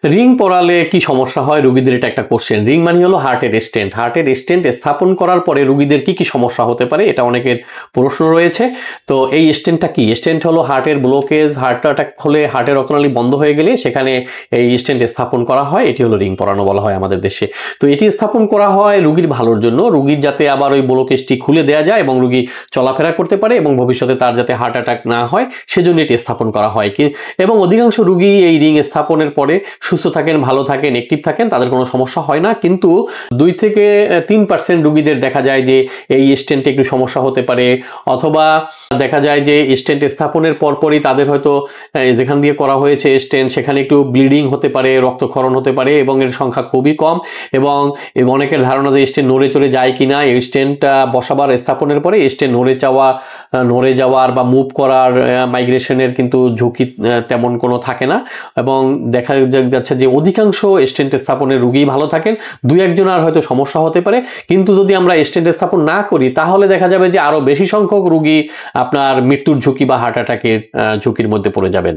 Ring পরালে কি সমস্যা হয় রোগীদের, এটা একটা কোশ্চেন। রিং মানে হলো হার্টের স্টেন্ট। হার্টের স্টেন্ট স্থাপন করার পরে রোগীদের কি সমস্যা হতে পারে, এটা অনেকের প্রশ্ন রয়েছে। তো এই স্টেন্টটা কি? স্টেন্ট হলো হার্টের ব্লকেজ, হার্ট অ্যাটাক হলে হার্টের রক্তনালী বন্ধ হয়ে গেলে সেখানে এই স্টেন্ট স্থাপন করা হয়, এটি হলো রিং পরানো বলা হয় আমাদের দেশে। তো এটি স্থাপন করা হয় রোগীর ভালোর জন্য, রোগীর যাতে আবার ওই ব্লকেজটি খুলে দেওয়া যায় এবং রোগী চলাফেরা করতে পারে এবং ভবিষ্যতে তার যাতে হার্ট অ্যাটাক না হয় সেজন্য এটি স্থাপন করা হয়। এবং অধিকাংশ রোগী এই রিং স্থাপনের পরে সুস্থ থাকেন, ভালো থাকেন, অ্যাক্টিভ থাকেন, তাদের কোনো সমস্যা হয় না। কিন্তু 2-3% রোগীদের দেখা যায় যে এই স্টেন্টে একটু সমস্যা হতে পারে, অথবা দেখা যায় যে স্টেন্ট স্থাপনের পরপরই তাদের হয়তো যেখান দিয়ে করা হয়েছে স্টেন্ট সেখানে একটু ব্লিডিং হতে পারে, রক্তক্ষরণ হতে পারে, এবং এর সংখ্যা খুবই কম। এবং অনেকের ধারণা যে স্টেন্ট নড়ে চলে যায় কিনা, এই স্টেন্টটা বসাবার স্থাপনের পরে স্টেন্ট নড়ে যাওয়ার বা মুভ করার মাইগ্রেশনের কিন্তু ঝুঁকি তেমন কোনো থাকে না। এবং দেখা যাচ্ছে যে অধিকাংশ স্টেন্ট স্থাপনের রোগী ভালো থাকেন, 2-1 আর হয়তো সমস্যা হতে পারে। কিন্তু যদি আমরা স্টেন্ট স্থাপন না করি তাহলে দেখা যাবে যে আরো বেশি সংখ্যক রোগী আপনার মৃত্যুর ঝুঁকি বা হার্ট অ্যাটাকের ঝুঁকির মধ্যে পড়ে যাবেন।